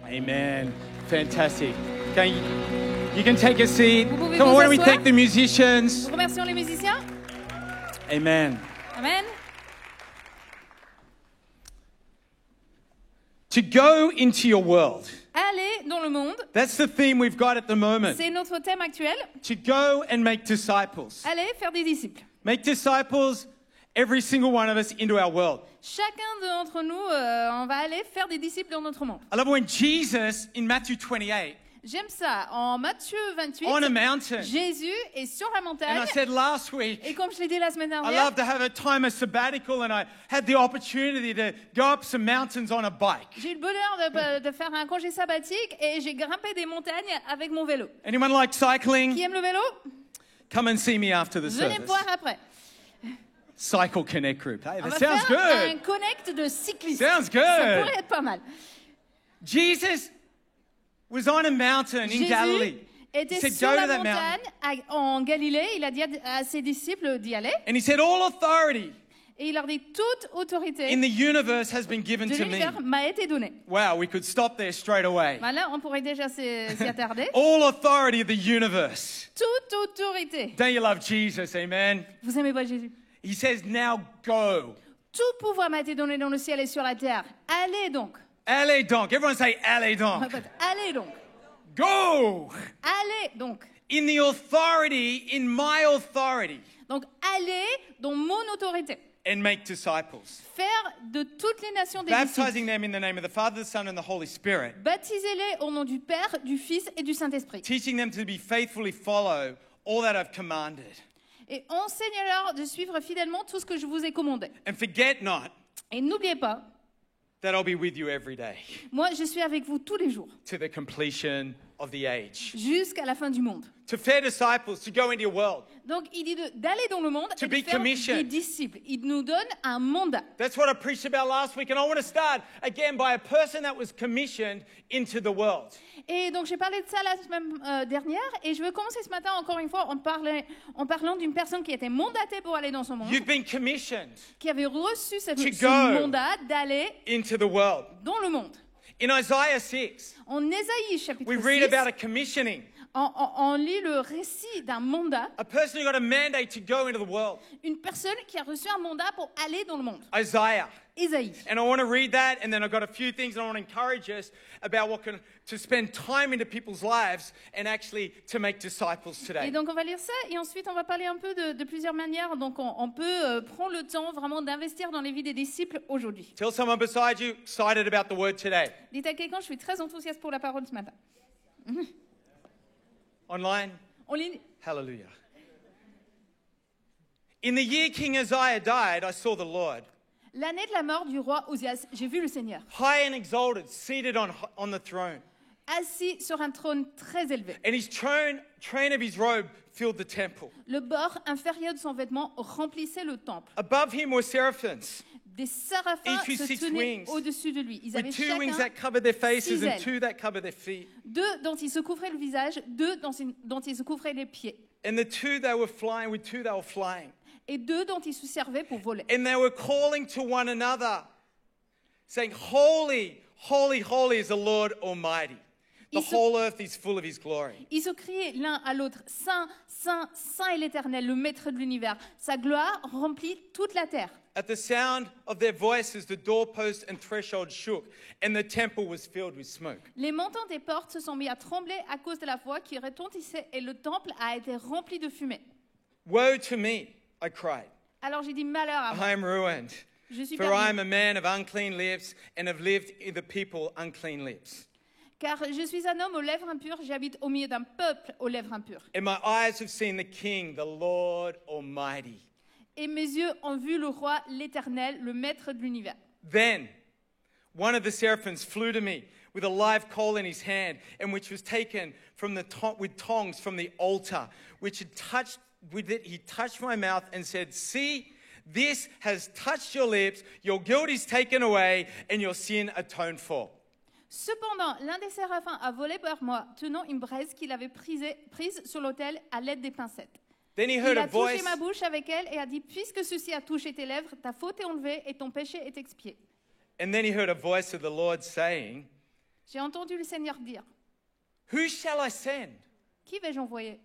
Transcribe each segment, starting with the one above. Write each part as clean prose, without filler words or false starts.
Amen. Fantastic. You can take a seat. Vous pouvez Come on, vous why don't we asseoir. thank the musicians? Nous remercions les musiciens. Amen. Amen. To go into your world. Allez dans le monde. That's the theme we've got at the moment. C'est notre thème actuel. To go and make disciples. Allez faire des disciples. Make disciples, every single one of us, into our world. Chacun d'entre nous, on va aller faire des disciples dans notre monde. I love when Jesus, in Matthew 28, J'aime ça. En Matthieu 28, on a mountain. Jésus est sur la And montagne. I said last week, Et comme je l'ai dit la semaine I dernière, love to have a time of sabbatical, and I had the opportunity to go up some mountains on a bike. j'ai eu le bonheur de faire un congé sabbatique et j'ai grimpé des montagnes avec mon vélo. Anyone like cycling? Qui aime le vélo? Come and see me after the Venez me service. voir après. Cycle Connect group. Hey, On that va sounds faire un good. connect de cyclistes. Sounds good. Ça pourrait être pas mal. Jesus was on a mountain in Jésus Galilee. He était said, sur "Go la to that montagne mountain." en Galilée. Il a dit à ses disciples d'y aller. And he said, "All authority Et il leur dit, toute autorité in the universe has been given de to me." l'univers m'a été donnée. Wow, we could stop there straight away. Ben là, on pourrait déjà s'y attarder. All authority of the universe. Toute autorité. Don't you love Jesus? Amen. Vous aimez pas Jésus? He says, "Now go." Tout pouvoir m'a été donné dans le ciel et sur la terre. Allez donc. Allez donc. Everyone say, "Allez donc." Répète, allez donc. Go. Allez donc. In the authority, in my authority, Donc, allez dans mon autorité. and make disciples. Faire de toutes les nations des disciples. Baptizing them in the name of the Father, the Son, and the Holy Spirit. Baptisez-les au nom du Père, du Fils et du Saint-Esprit. Teaching them to be faithfully follow all that I've commanded. Et enseignez-leur de suivre fidèlement tout ce que je vous ai commandé. And forget not Et n'oubliez pas, that I'll be with you every day moi je suis avec vous tous les jours, to the completion of the age. jusqu'à la fin du monde. To fair disciples, to go into your world. Donc il dit d'aller dans le monde To et be de faire commissioned. des disciples. Il nous donne un mandat. That's what I preached about last week. And I want to start again by a person that was commissioned into the world. Et donc j'ai parlé de ça la semaine dernière et je veux commencer ce matin encore une fois en parlant d'une personne qui était mandatée pour aller dans son monde, You've been commissioned qui avait reçu ce go. mandat d'aller into the world. dans le monde. In Isaiah 6, En Ésaïe chapitre we read 6, about a commissioning. on lit le récit d'un mandat, A person who got a mandate to go into the world. une personne qui a reçu un mandat pour aller dans le monde. Isaiah. Ésaïe. And I want to read that, and then I've got a few things, and I want to encourage us about to spend time into people's lives and actually to make disciples Et today. donc on va lire ça et ensuite on va parler un peu de plusieurs manières. Donc on peut prendre le temps vraiment d'investir dans les vies des disciples aujourd'hui. Tell someone beside you, excited about the word today. Dites à quelqu'un, je suis très enthousiaste pour la parole ce matin. Online, On lit. hallelujah. In the year King Uzziah died, I saw the Lord, L'année de la mort du roi Ozias, j'ai vu le Seigneur, high and exalted, seated on the throne. assis sur un trône très élevé. And his train of his robe filled the temple. Le bord inférieur de son vêtement remplissait le temple. Above him were seraphims, Des séraphins Each with se 6 tenaient wings, au-dessus de lui. Ils avaient with 2 wings chacun that covered their faces 6 and ailes. 2 that covered their feet. 2 dont ils se couvraient le visage, 2 dont ils se couvraient les pieds, And the 2 they were flying, with 2 they were flying. et 2 dont ils se servaient pour voler. And they were calling to one another, saying, Holy, holy, holy is the Lord Almighty. The Ils se- whole earth is full of his glory. Ils se criaient l'un à l'autre, Saint, Saint, Saint est l'Éternel, le Maître de l'univers. Sa gloire remplit toute la terre. At the sound of their voices, the doorpost and threshold shook, and the temple was filled with smoke. Les montants des portes se sont mis à trembler à cause de la voix qui retentissait et le temple a été rempli de fumée. Woe to me, I cried. Alors j'ai dit malheur à moi. I am ruined, Je suis for I am perdu, a man of unclean lips, and have lived in the people unclean lips. car je suis un homme aux lèvres impures, j'habite au milieu d'un peuple aux lèvres impures. And my eyes have seen the King, the Lord Almighty. Et mes yeux ont vu le roi, l'Éternel, le Maître de l'univers. Then one of the seraphims flew to me with a live coal in his hand, and which was taken from with tongs from the altar, which had touched with it. He touched my mouth and said, "See, this has touched your lips. Your guilt is taken away, and your sin atoned for." Cependant, l'un des séraphins a volé vers moi, tenant une braise qu'il avait prise sur l'autel à l'aide des pincettes. Then he Il heard a a touché voice. ma bouche avec elle et a dit, puisque ceci a touché tes lèvres, ta faute est enlevée et ton péché est expié. And then he heard a voice of the Lord saying, j'ai entendu le Seigneur dire, Who shall I send? qui vais-je envoyer?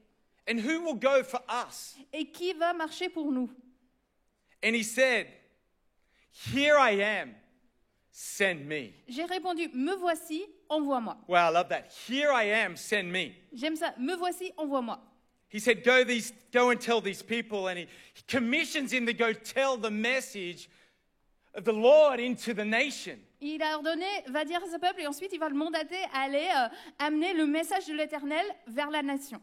And who will go for us? Et qui va marcher pour nous? And he said, Here I am, send me. J'ai répondu, me voici, envoie-moi. Wow, I love that. Here I am, send me. J'aime ça, me voici, envoie-moi. He said, go and tell these people. And he commissions him to go tell the message of the Lord into the nation. Il a ordonné, va dire à ce peuple, et ensuite il va le mandater à aller amener le message de l'Éternel vers la nation.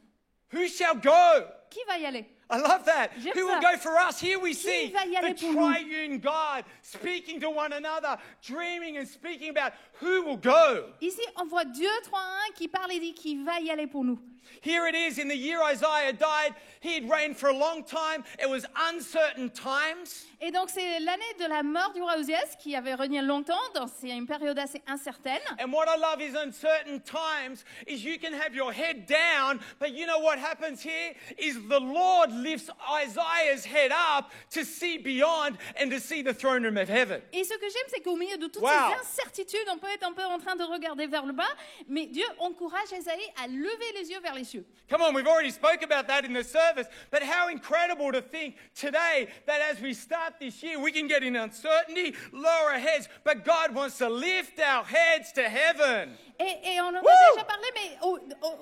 Who shall go? Qui va y aller? I love that. J'aime Who will ça. go for us? Here we see va y aller the pour nous? triune God speaking to one another, dreaming and speaking about who will go. Ici, on voit Dieu 3-1 qui parle et dit qu'il va y aller pour nous. Here it is in the year Isaiah died. He had reigned for a long time. It was uncertain times. Et donc, c'est l'année de la mort du roi Osias qui avait régné longtemps, c'est une période assez incertaine. And what I love is uncertain times is you can have your head down, but you know what happens here is the Lord lifts Isaiah's head up to see beyond and to see the throne room of heaven. Et ce que j'aime, c'est qu'au milieu de toutes Wow. ces incertitudes, on peut être un peu en train de regarder vers le bas, mais Dieu encourage Esaïe à lever les yeux vers les cieux. Come on, we've already spoke about that in the service, but how incredible to think today that as we start this year, we can get in uncertainty, lower our heads, but God wants to lift our heads to heaven. Et on en a Woo! déjà parlé, mais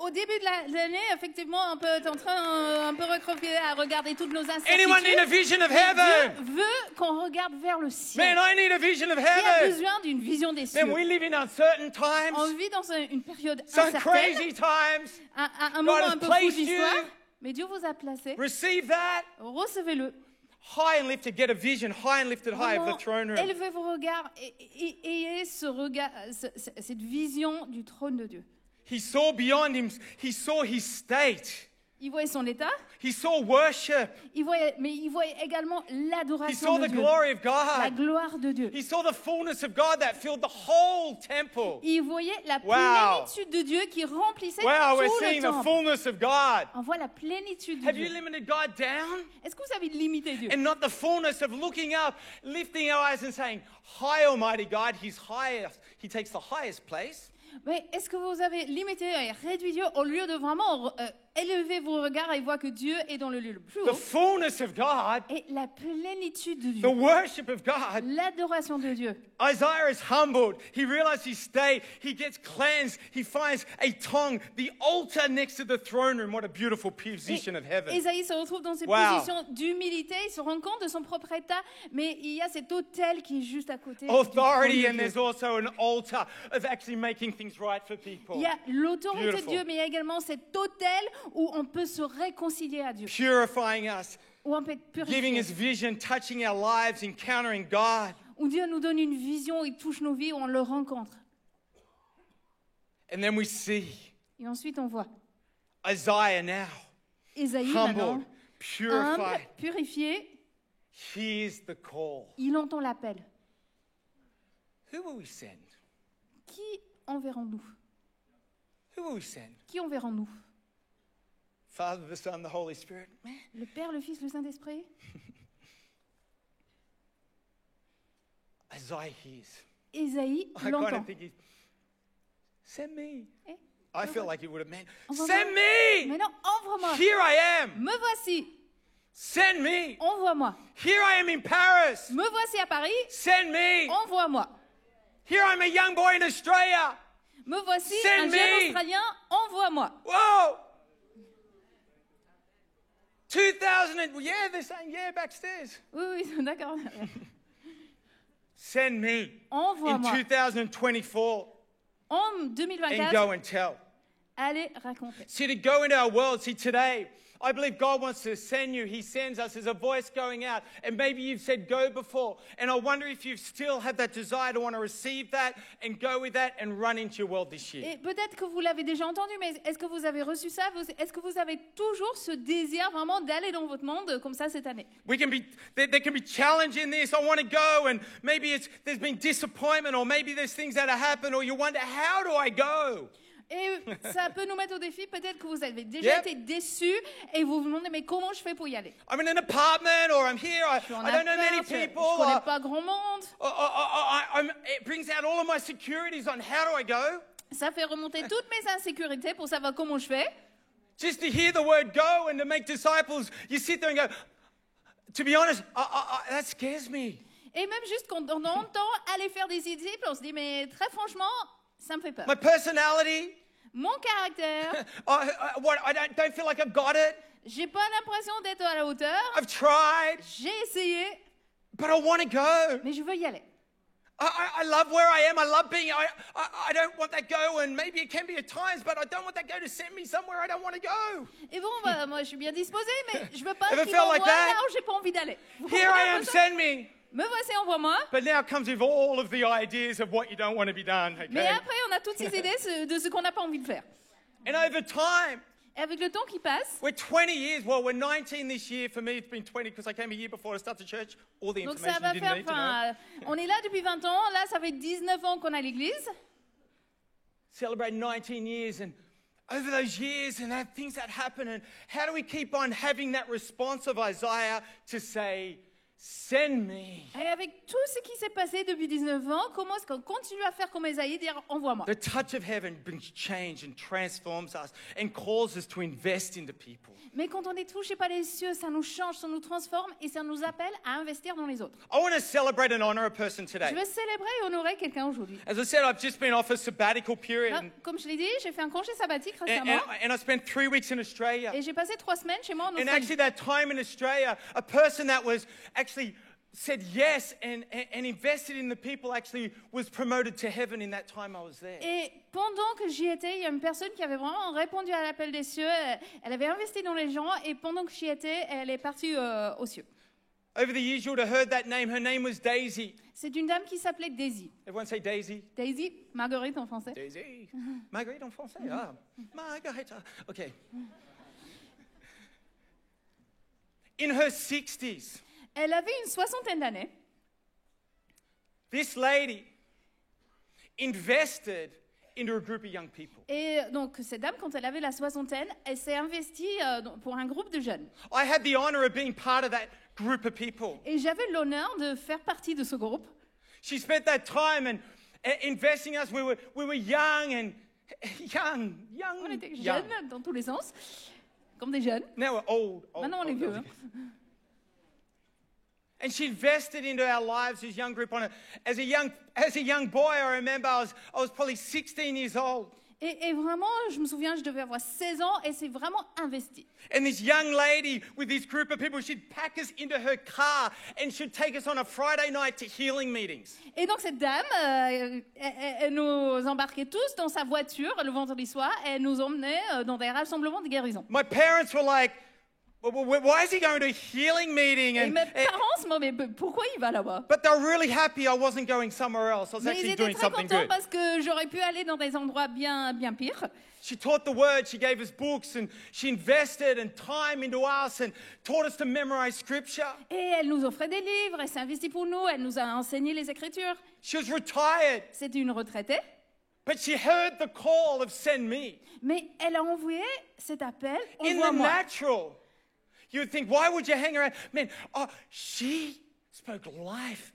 au début de l'année, effectivement, on peut être en train un peu recroquevillé à regarder toutes nos Anyone need a incertitudes. vision of Mais heaven? Dieu veut qu'on regarde vers le ciel. Man, I need a vision of Qui a heaven. besoin d'une vision des cieux. Man, we live in uncertain On times, vit dans une période some incertaine, crazy times. un God moment has un peu fou placed d'histoire, you. mais Dieu vous a placé. Receive that. Recevez-le. High and lifted, get a vision, high and lifted high of the Vraiment, throne room. élevez vos regards et ayez ce regard, cette vision du trône de Dieu. He saw beyond him, he saw his state. Il voyait son état, He saw worship. mais il voyait également He l'adoration saw de the Dieu, glory of la God. gloire de Dieu. He saw the fullness of God that filled the whole temple. Il voyait la Wow. plénitude de Dieu qui remplissait Wow, we're tout le seeing the temple. fullness of God. On voit la plénitude de Have you Dieu. limited God down? Est-ce que vous avez limité Dieu? And not the fullness of looking up, lifting our eyes and saying, High Almighty God, He's highest. He takes the highest place. Mais est-ce que vous avez limité et réduit Dieu au lieu de vraiment élever vos regards et voir que Dieu est dans le lieu le plus The haut? fullness of God, Et la plénitude de the Dieu, worship of God. l'adoration de Dieu. Isaiah is humbled. He realizes his state. He gets cleansed. He finds a tongue, the altar next to the throne room. What a beautiful position of heaven. Ésaïe se retrouve dans cette Wow. position d'humilité, il se rend compte de son propre état, mais il y a cet autel qui est juste à côté. du Authority, trône and de there's Dieu. also an altar of actually making things right for people. Il y a l'autorité Beautiful. de Dieu, mais il y a également cet autel où on peut se réconcilier à Dieu, Purifying us, où on peut être giving purifié, us vision, touching our lives, encountering God. où Dieu nous donne une vision, il touche nos vies, où on le rencontre. And then we see Et ensuite on voit Isaiah now, Ésaïe maintenant, humbled, humble, purified. purifié, Here's the call. il entend l'appel. Who will we send? Qui enverrons-nous? Who will we send? Qui enverrons-nous? Father, the Son, the Holy Spirit. Man, Le Père, le Fils, le Saint-Esprit? Isaiah hears. Ésaïe I kind l'entend. of think he, send me. Eh, I feel like he would have meant, Envoie-moi. send me. Mais non, envoie-moi. Here I am. Me voici. Send me. Envoie-moi. Here I am in Paris. Me voici à Paris. Send me. Envoie-moi. Here I'm a young boy in Australia. Me voici Send un jeune me. Australien. Envoie-moi. Whoa. 2000 and, yeah, they're saying, yeah, backstairs. Oui, oui, d'accord. Send me in Envoie-moi. 2024 En and 2024, go and tell. allez raconter. See, to go into our world, see, today, I believe God wants to send you. He sends us as a voice going out. And maybe you've said go before. And I wonder if you still have that desire to want to receive that and go with that and run into your world this year. Et peut-être que vous l'avez déjà entendu, mais est-ce que vous avez reçu ça? Est-ce que vous avez toujours ce désir vraiment d'aller dans votre monde comme ça cette année? We can be, there can be challenge in this. I want to go, and maybe there's been disappointment, or maybe there's things that have happened, or you wonder, how do I go? Et ça peut nous mettre au défi. Peut-être que vous avez déjà Yep. été déçus et vous vous demandez, mais comment je fais pour y aller? I'm in an apartment, or I'm here. Je suis en I don't know many appart, je people. connais pas grand monde. It brings out all of my securities on how do I go. Ça fait remonter toutes mes insécurités pour savoir comment je fais. Just to hear the word go and to make disciples, you sit there and go, to be honest, that scares me. Et même juste quand on entend aller faire des disciples, on se dit, mais très franchement, ça me fait peur. My personality, Mon caractère, I don't feel like I've got it. j'ai pas l'impression d'être à la hauteur. I've tried, J'ai essayé, but I want to go. mais je veux y aller. I love where I am. I love being. I don't want that go, and maybe it can be at times, but I don't want that go to send me somewhere I don't want to go. Et bon, bah, moi, je suis bien disposée, mais je veux pas Ever qu'il felt m'envoie like that? là où j'ai pas envie d'aller. Vous Here I comprenez un am, peu ça? send me. Me voici, envoie-moi. But now comes with all of the ideas of what you don't want to be done. Mais Okay. après, on a toutes ces idées de ce qu'on n'a pas envie de faire. And over time, Et avec le temps qui passe, we're 20 years. Well, we're 19 this year. For me, it's been 20 because I came a year before I started church. All the donc ça information va you faire, didn't need to know. on est là depuis 20 ans, là ça fait 19 ans qu'on est à l'église. Celebrate 19 years, and over those years, and that things that happen, and how do we keep on having that response of Isaiah to say, "Send me"? Et avec tout ce qui s'est passé depuis 19 ans, comment est-ce qu'on continue à faire comme Esaïe, dire envoie-moi? The touch of heaven brings change and transforms us and calls us to invest into people. Mais quand on est touché par les cieux, ça nous change, ça nous transforme et ça nous appelle à investir dans les autres. I want to celebrate and honor a person Je today. veux célébrer et honorer quelqu'un aujourd'hui. As I said, I've just been off a sabbatical period, Là, comme je l'ai dit, j'ai fait un congé sabbatique and récemment I spent 3 weeks in Australia. et j'ai passé 3 semaines chez moi en And Australie. actually, that time in Australia, a person that was actually said yes and invested in the people actually was promoted to heaven in that time I was there. Et pendant que j'y étais, il y a une personne qui avait vraiment répondu à l'appel des cieux. Elle avait investi dans les gens et pendant que j'y étais, elle est partie aux cieux. Over the years, you would have heard that name. Her name was Daisy. C'est une dame qui s'appelait Daisy. Everyone say Daisy. Daisy, Marguerite en français. Daisy. Marguerite en français. Ah, Marguerite. Okay. In her 60s, Elle avait une 60aine d'années. this lady invested into a group of young people. Et donc, cette dame, quand elle avait la 60aine, elle s'est investie pour un groupe de jeunes. I had the honor of being part of that group of people. Et j'avais l'honneur de faire partie de ce groupe. She spent that time and investing us. We were young and On était young. jeunes dans tous les sens, comme des jeunes. Now we're old. Maintenant, on est vieux. hein. And she invested into our lives as young group. As a young boy, I remember I was probably 16 years old. Et vraiment, je me souviens, je devais avoir 16 ans et c'est vraiment investi. And this young lady with this group of people, she'd pack us into her car and she'd take us on a Friday night to healing meetings. Et donc cette dame, elle nous embarquait tous dans sa voiture le vendredi soir et elle nous emmenait dans des rassemblements de guérison. My parents were like, why is he going to a healing meeting? Et mes parents se demandaient, mais pourquoi il va là-bas? But they're really happy I wasn't going somewhere else. I was Mais ils actually étaient doing très something contents good. parce que j'aurais pu aller dans des endroits bien pires. She taught the word, she gave us books, and she invested and time into us and taught us to memorize scripture. Et elle nous offrait des livres, elle s'est investie pour nous, elle nous a enseigné les Écritures. She was retired, C'était une retraitée, but she heard the call of send me. mais elle a envoyé cet appel, In the envoie-moi. natural, you would think, why would you hang around? Man, she spoke life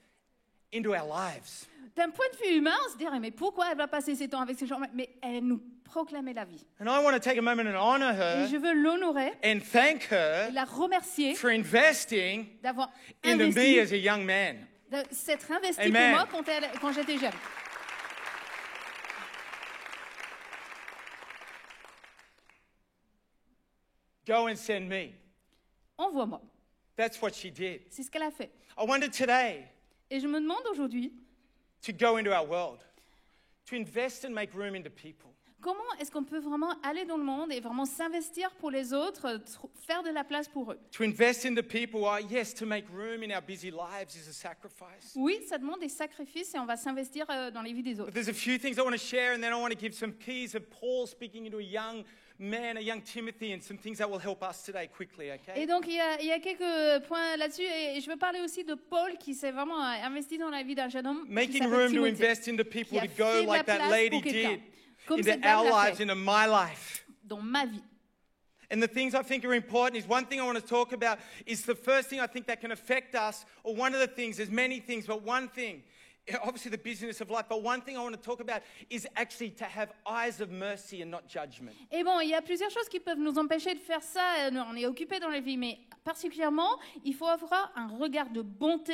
into our lives. D'un point de vue humain, on se dirait, mais pourquoi elle va passer ses temps avec ces gens? Mais elle nous proclamait la vie. And I want to take a moment and honor Et her je veux l'honorer and thank et her la remercier for investing d'avoir into me investi, as a young man. de s'être investie Amen. pour moi quand j'étais jeune. Go and send me. Envoie-moi. That's what she did. C'est ce qu'elle a fait. I wonder today Et je me demande aujourd'hui, to go into our world, to invest and make room into people. comment est-ce qu'on peut vraiment aller dans le monde et vraiment s'investir pour les autres, faire de la place pour eux? To invest into people, yes, to make room in our busy lives is a sacrifice. Oui, ça demande des sacrifices et on va s'investir dans les vies des But autres. there's a few things I want to share, and then I want to give some keys of Paul speaking into a young man, a young Timothy, and some things that will help us today quickly, Et okay? donc, il y a quelques points là-dessus. Et je veux parler aussi de Paul qui s'est vraiment investi dans la vie d'un jeune homme. qui Making s'appelle room to Timothée, invest into people, qui a to fait go de la like that place lady pour quelqu'un, did comme into cette dame our l'a lives, fait, into my life. dans ma vie. And the things I think are important is one thing I want to talk about is the first thing I think that can affect us, or one of the things, there's many things, but one thing obviously the busyness of life, but one thing I want to talk about is actually to have eyes of mercy and not judgment. Et bon, il y a plusieurs choses qui peuvent nous empêcher de faire ça. On est occupé dans la vie, mais particulièrement, il faut avoir un regard de bonté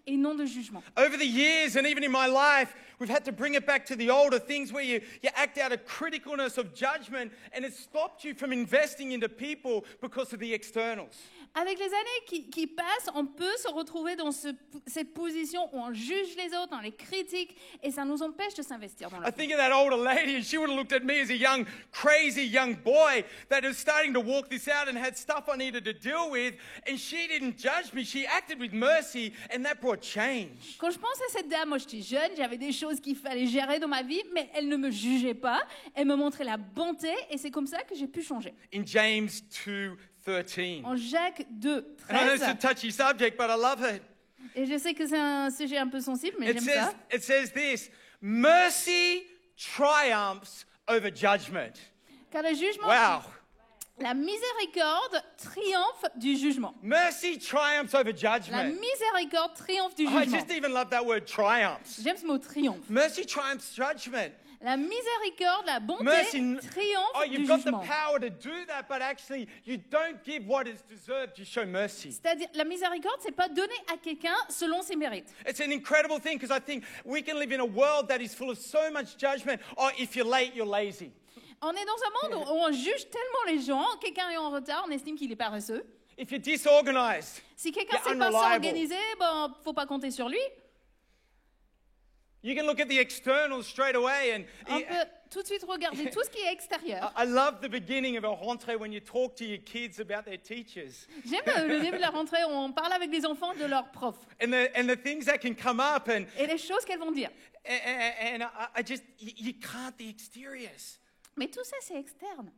et non de jugement. Over the years, and even in my life, we've had to bring it back to the older things where you act out of criticalness of judgment, and it's stopped you from investing into people because of the externals. Avec les années qui passent, on peut se retrouver dans cette position où on juge les autres, on les critique, et ça nous empêche de s'investir dans la I vie. think of that older lady, and she would have looked at me as a young, crazy young boy that was starting to walk this out and had stuff I needed to deal with, and she didn't judge me. She acted with mercy, and that brought change. Quand je pense à cette dame, moi j'étais jeune, j'avais des choses qu'il fallait gérer dans ma vie, mais elle ne me jugeait pas, elle me montrait la bonté, et c'est comme ça que j'ai pu changer. In James 2:13. En Jacques 2, And I know 13, it's a touchy subject, but I love it. et je sais que c'est un sujet un peu sensible, mais j'aime ça. It says this, mercy triumphs over judgment. Car le jugement, Wow. la miséricorde triomphe du jugement. Mercy triumphs over La judgment. miséricorde triomphe du I jugement. just even love that word, triumphs. J'aime ce mot triomphe. Mercy triumphs judgment. La miséricorde, la bonté Mercy, triomphe oh, du you've got the jugement. power to do that, but actually you don't give what is deserved, you show mercy. C'est-à-dire, la miséricorde, c'est pas donner à quelqu'un selon ses mérites. It's an incredible thing because I think we can live in a world that is full of so much judgment. Oh, if you're late, you're lazy. On est dans un monde où on juge tellement les gens. Quelqu'un est en retard, on estime qu'il est paresseux. If you're disorganized, Si quelqu'un You're sait pas unreliable. s'organiser, bon, faut pas compter sur lui. you can look at the externals straight away and On peut tout de suite regarder tout ce qui est extérieur. I love the beginning of a rentrée when you talk to your kids about their teachers J'aime le début de la rentrée où on parle avec les enfants de leurs profs and the things that can come up and et les choses qu'elles vont dire. I just you can't the exteriors. Mais tout ça, c'est externe.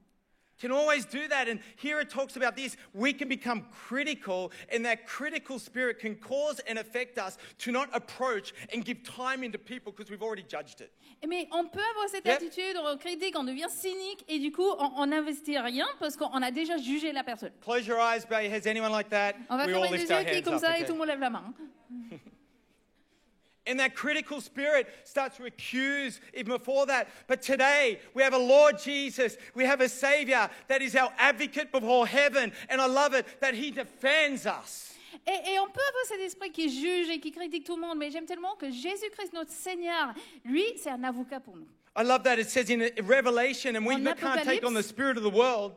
Can always do that, and here it talks about this. We can become critical, and that critical spirit can cause and affect us to not approach and give time into people because we've already judged it. Mais on peut avoir cette Yep. attitude, on critique, on devient cynique et du coup, on n'investit rien parce qu'on a déjà jugé la personne. Close your eyes, bow your heads. Anyone like that? On va We all fermer les lift our yeux qui est hands comme up. ça et Okay. tout le monde lève la main. And that critical spirit starts to accuse even before that. But today, we have a Lord Jesus. We have a Savior that is our advocate before heaven. And I love it that He defends us. Et on peut avoir cet esprit qui juge et qui critique tout le monde, mais j'aime tellement que Jésus-Christ, notre Seigneur, lui, c'est un avocat pour nous. I love that it says in Revelation, and we En can't take on the Apocalypse. spirit of the world,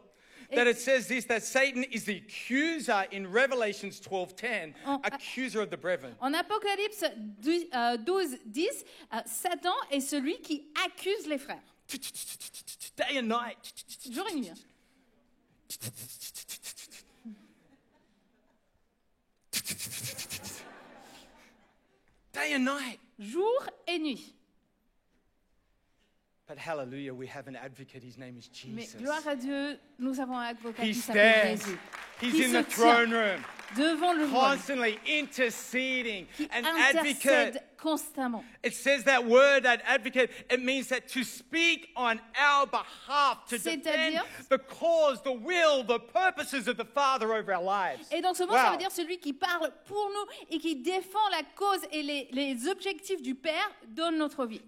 that Et- it says this, that Satan is the accuser in Revelations 12:10, En- accuser of the brethren. En Apocalypse 12, 10, Satan est celui qui accuse les frères. Day and night. Jour et nuit. Day and night. Jour et nuit. But hallelujah, we have an advocate. His name is Mais Jesus. gloire à Dieu, nous avons un avocat qui He s'appelle stands. Jésus. He's Qui in se the throne tient room, devant le trône, constantly interceding, qui an intercède advocate. constamment. It says that word, that advocate, it means that to speak on our behalf, to defend C'est-à-dire- the cause, the will, the purposes of the Father over our lives. Et donc ce mot, ça Wow. veut dire celui qui parle pour nous et qui défend la cause et les objectifs du Père dans notre vie.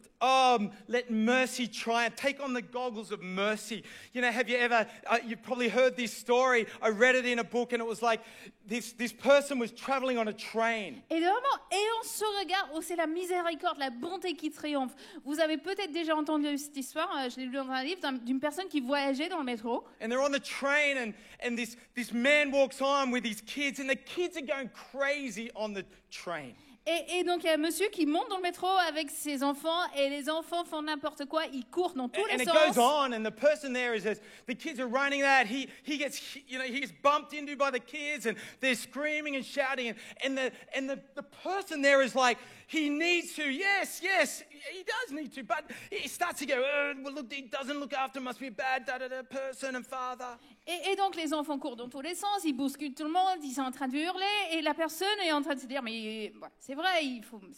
Let mercy triumph. Take on the goggles of mercy. You know, have you ever, you've probably heard this story. I read it in a book and it was like this person was traveling on a train. Et vraiment, ayant ce regard où c'est la miséricorde, la bonté qui triomphe. Vous avez peut-être déjà entendu cette histoire, je l'ai lu dans un livre, d'une personne qui voyageait dans le métro. And they're on the train and this man walks on with his kids and the kids are going crazy on the train. Et donc il y a un monsieur qui monte dans le métro avec ses enfants et les enfants font n'importe quoi, ils courent dans tous And les it goes sens. on, and the person there is as the kids are running that he gets he gets bumped into by the kids, and they're screaming and shouting, and the person there is like he needs to, yes, he does need to, but he starts to go, well, look, he doesn't look after, must be a bad person and father. Et donc les enfants courent dans tous les sens, ils bousculent tout le monde, ils sont en train de hurler et la personne est en train de se dire mais ouais, c'est vrai,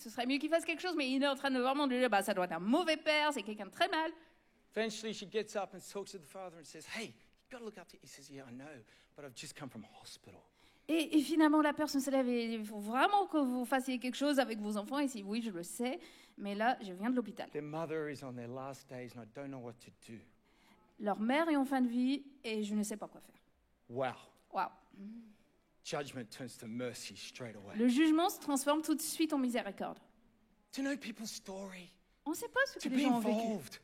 ce serait mieux qu'il fasse quelque chose, mais il est en train de vraiment de dire bah ça doit être un mauvais père, c'est quelqu'un de très mal. Eventually, she gets up and talks to the father and says, "Hey, you've got to look after." He says, "Yeah, I know, but I've just come from hospital." Et finalement, la personne se lève et il faut vraiment que vous fassiez quelque chose avec vos enfants. Et si oui, je le sais, mais là, je viens de l'hôpital. Their mother is on their last days and I don't know what to do. Leur mère est en fin de vie et je ne sais pas quoi faire. Wow. Waouh. Judgment turns to mercy straight away. Le jugement se transforme tout de suite en miséricorde. To know people's story, On ne sait pas ce que to les be gens ont vécu. involved.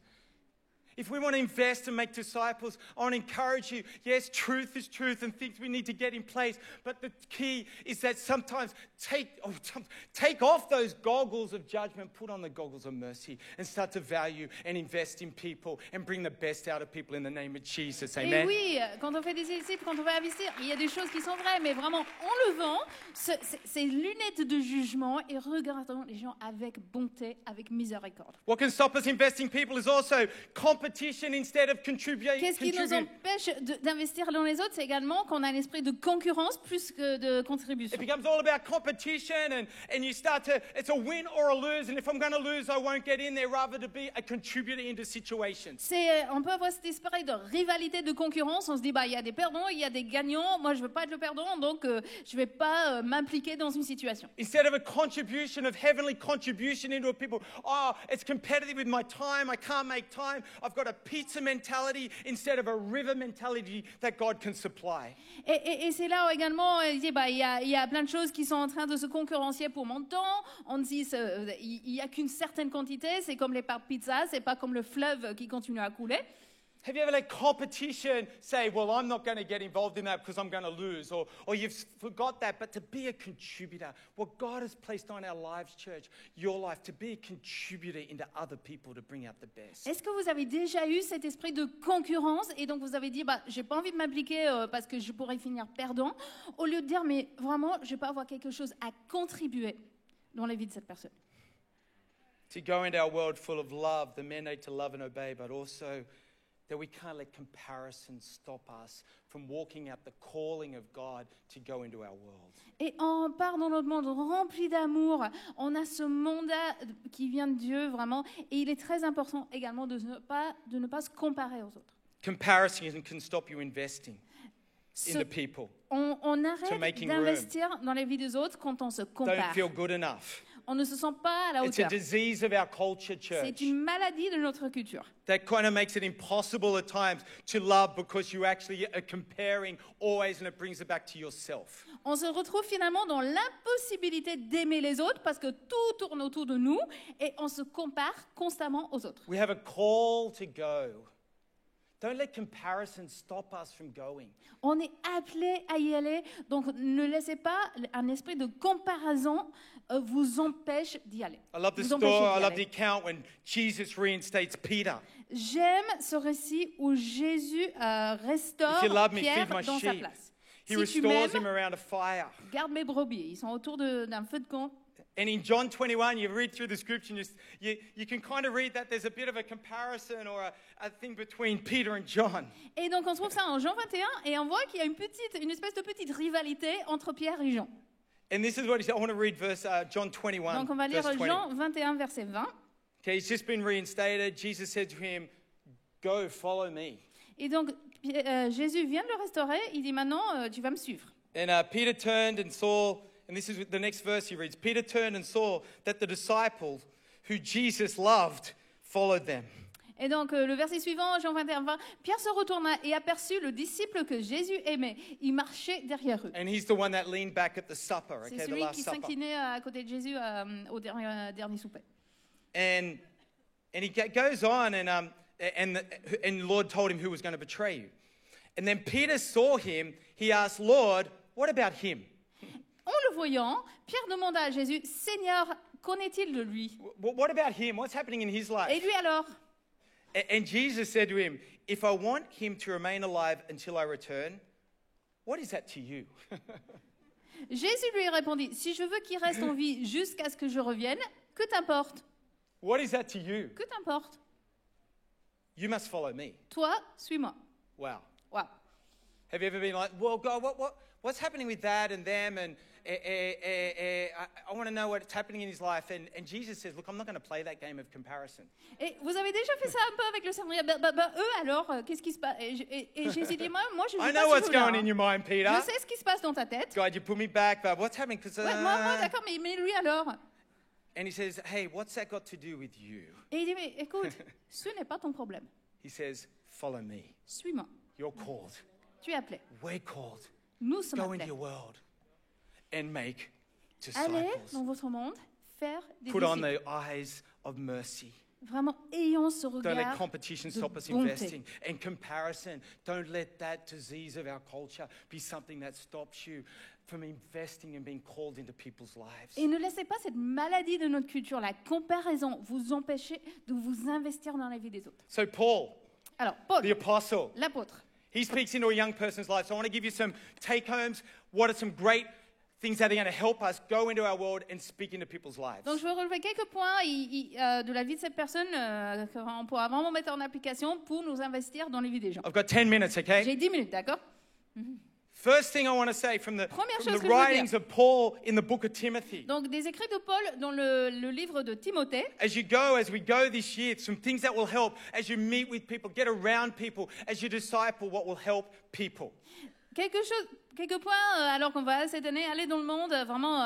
If we want to invest and make disciples, I want to encourage you. Yes, truth is truth and things we need to get in place. But the key is that sometimes take off those goggles of judgment, put on the goggles of mercy, and start to value and invest in people and bring the best out of people in the name of Jesus. Et Amen. oui, quand on fait des disciples, quand on va investir, il y a des choses qui sont vraies, mais vraiment en levant ces lunettes de jugement et regardant les gens avec bonté, avec miséricorde. What can stop us investing people is also competition instead of contributing. Qu'est-ce qui nous empêche d'investir dans les autres? C'est également qu'on a un esprit de concurrence plus que de contribution. It becomes all about competition and you start to, it's a win or a lose, and if I'm going to lose, I won't get in there, rather to be a contributor into situations. On peut avoir cet esprit de rivalité, de concurrence. On se dit, il y a des perdants, il y a des gagnants. Moi, je veux pas être le perdant, donc je vais pas m'impliquer dans une situation. Instead of a contribution, of heavenly contribution into a people, oh, it's competitive with my time, I can't make time. I've got a pizza mentality instead of a river mentality that God can supply. Et c'est là où également, il y a plein de choses qui sont en train de se concurrencier pour mon temps. On dit, il n'y a qu'une certaine quantité. C'est comme les parts pizza, c'est pas comme le fleuve qui continue à couler. Have you ever let competition say, well, I'm not going to get involved in that because I'm going to lose, or you've forgot that, but to be a contributor, what God has placed on our lives, church, your life, to be a contributor into other people to bring out the best. Est-ce que vous avez déjà eu cet esprit de concurrence et donc vous avez dit, j'ai pas envie de m'impliquer parce que je pourrais finir perdant, au lieu de dire, mais vraiment, je vais pas avoir quelque chose à contribuer dans la vie de cette personne. To go into our world full of love, the mandate to love and obey, but also that we can't let comparison stop us from walking out the calling of God to go into our world. Et on part dans notre monde rempli d'amour. On a ce mandat qui vient de Dieu, vraiment. Et il est très important également de ne pas se comparer aux autres. Comparison can stop you investing in the people. On arrête d'investir dans la vie des autres quand on se compare. Don't feel good enough. On ne se sent pas à la It's a hauteur. disease of our culture, church. C'est une maladie de notre culture. That kind of makes it impossible at times to love because you actually are comparing always and it brings it back to yourself. On se retrouve finalement dans l'impossibilité d'aimer les autres parce que tout tourne autour de nous et on se compare constamment aux autres. We have a call to go. Don't let comparison stop us from going. On est appelé à y aller, donc ne laissez pas un esprit de comparaison vous empêche d'y aller. I love the story, I love the account when Jesus reinstates Peter. J'aime ce récit où Jésus restaure Pierre dans sa place. He restores him around a fire. Garde mes brebis, ils sont autour d'un feu de camp. And in John 21, you read through the scripture, you can kind of read that there's a bit of a comparison or a thing between Peter and John. Et donc on trouve ça en Jean 21 et on voit qu'il y a une espèce de petite rivalité entre Pierre et Jean. And this is what he said. I want to read John 21. Donc on va lire Jean 21 verset 20. Okay, he's just been reinstated. Jesus said to him, "Go, follow me." Et donc Jésus vient de le restaurer. Il dit maintenant tu vas me suivre. And Peter turned and saw. And this is the next verse he reads. Peter turned and saw that the disciples who Jesus loved followed them. Et donc, le verset suivant, Jean 21, 20, Pierre se retourna et aperçut le disciple que Jésus aimait. Il marchait derrière eux. And he's the one that leaned back at the supper, okay, C'est the celui last qui supper. s'inclinait à côté de Jésus au dernier souper. And he goes on, and the Lord told him who was going to betray you. And then Peter saw him. He asked, Lord, what about him? En le voyant, Pierre demanda à Jésus, Seigneur, qu'en est-il de lui? What about him? What's happening in his life? Et lui alors? And Jesus said to him, if I want him to remain alive until I return, what is that to you? Jésus lui répondit, si je veux qu'il reste en vie jusqu'à ce que je revienne, que t'importe? What is that to you? Que t'importe? You must follow me. Toi, suis-moi. Wow. Wow. Have you ever been like, well, God, what's happening with that and them? And I want to know what's happening in his life. And Jesus says, look, I'm not going to play that game of comparison. Et vous avez déjà fait ça un peu avec le Seigneur. Eux alors, qu'est-ce qui se passe? Et Jésus dit, moi je joue I pas know ce what's jeu-là, going in hein. your mind, Peter. Je sais ce qui se passe dans ta tête. God, you put me back, but what's happening? 'Cause, Ouais, moi d'accord, mais lui alors? And he says, hey, what's that got to do with you? Et il dit, mais écoute, ce n'est pas ton problème. He says, follow me. Suis-moi. You're called. Tu es appelé. We're called. Nous sommes Go into appelés. your world and make Allez disciples. dans votre monde, faire des Put on disciples. the eyes of mercy. Vraiment, ayons ce Don't let regard competition de stop us bonté. investing. And comparison, don't let that disease of our culture be something that stops you from investing and being called into people's lives. Et ne laissez pas cette maladie de notre culture, la comparaison, vous empêcher de vous investir dans la vie des autres. So Paul, Alors, Paul, the apostle, l'apôtre, he speaks into a young person's life. So I want to give you some take-homes. What are some great things that are going to help us go into our world and speak into people's lives? donc je veux relever quelques points de la vie de cette personne qu'on pourra vraiment mettre en application pour nous investir dans les vies des gens. I've got 10 minutes, okay? J'ai 10 minutes, d'accord? First thing I want to say from the Première from chose the que je veux writings of Paul in the book of Timothy. Donc des écrits de Paul dans le livre de Timothée. As we go this year, some things that will help as you meet with people, get around people, as you disciple, what will help people. Quelques points, alors qu'on va cette année aller dans le monde, vraiment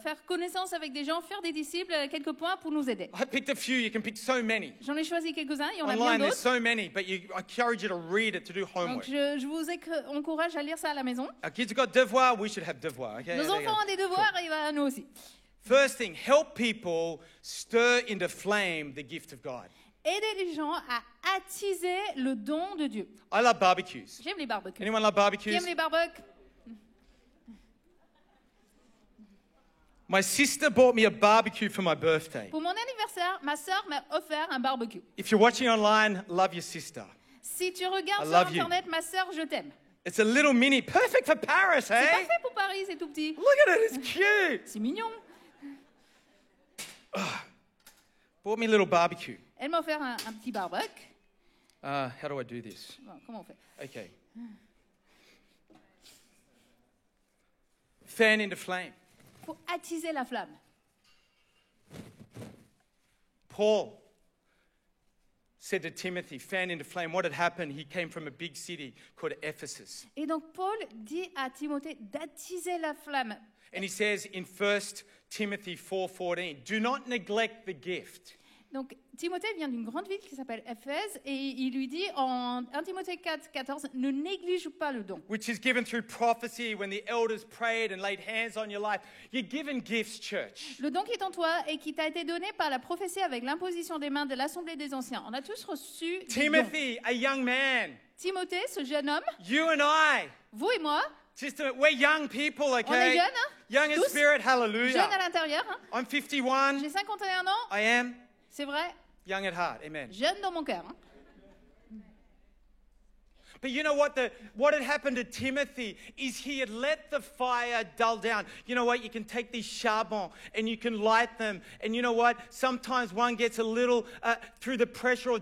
faire connaissance avec des gens, faire des disciples, quelques points pour nous aider. I picked a few, you can pick so many. J'en ai choisi quelques-uns, il y en a bien Online, there's d'autres. so many, but I encourage you to read it, to do Donc homework. je vous encourage à lire ça à la maison. Our kids have got devoir, we should have devoir, okay? Nos There you go. enfants ont des devoirs et nous aussi. First thing, help people stir into flame the gift of God. Aider les gens à attiser le don de Dieu. I love barbecues. J'aime les barbecues. Anyone love barbecues? J'aime les barbecues. My sister bought me a barbecue for my birthday. Pour mon anniversaire, ma sœur m'a offert un barbecue. If you're watching online, love your sister. Si tu regardes I sur love you. Internet, ma sœur, je t'aime. It's a little mini, perfect for Paris, C'est eh? parfait pour Paris, c'est tout petit. Look at it, it's cute. C'est mignon. Bought me a little barbecue. Elle m'a offert un petit barbecue. How do I do this? Bon, comment on fait? Okay. Fan into flame. Faut attiser la flamme. Paul said to Timothy, fan into flame. What had happened? He came from a big city called Ephesus. Et donc Paul dit à Timothée d'attiser la flamme. And he says in 1 Timothy 4:14, do not neglect the gift. Donc Timothée vient d'une grande ville qui s'appelle Éphèse et il lui dit en 1 Timothée 4:14, ne néglige pas le don. Which is given through prophecy when the elders prayed and laid hands on your life. You're given gifts, church. Le don qui est en toi et qui t'a été donné par la prophétie avec l'imposition des mains de l'Assemblée des Anciens. On a tous reçu des dons. Timothy, a young man. Timothée, ce jeune homme, You and I. vous et moi, We're young people, okay? on est jeunes, hein? Young in Tous spirit, jeunes à hallelujah. l'intérieur. Hein? I'm 51. J'ai 51 ans, I am c'est vrai, young at heart, amen. jeune dans mon cœur. Hein? But you know what had happened to Timothy is he had let the fire dull down. You know what? You can take these charbon and you can light them. And you know what? Sometimes one gets a little through the pressure or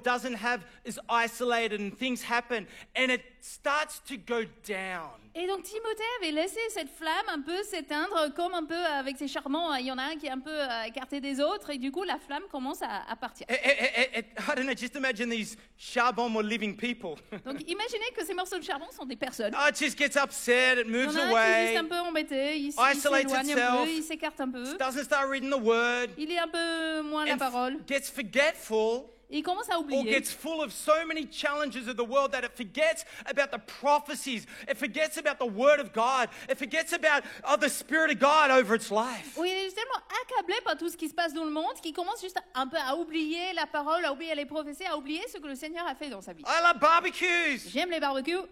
is isolated and things happen and it starts to go down. Et donc Timothée avait laissé cette flamme un peu s'éteindre, comme un peu avec ses charbons. Il y en a un qui est un peu écarté des autres, et du coup la flamme commence à partir. I don't know, just imagine these charbon were living people. Donc imaginez que ces morceaux de charbon sont des personnes. Oh, it just gets upset, it Il y moves en a un qui est away, juste un peu embêté, il isolates s'éloigne un itself. peu, il s'écarte un peu, doesn't start reading the word, il est un peu moins la and parole, gets forgetful. il commence à Or oublier. gets full of so many challenges of the world that it forgets about the prophecies, it forgets about the Word of God, it forgets about the Spirit of God over its life. Oui, il est tellement accablé par tout ce qui se passe dans le monde qu'il commence juste un peu à oublier la parole, à oublier les prophéties, à oublier ce que le Seigneur a fait dans sa vie. I love barbecues, J'aime les barbecues,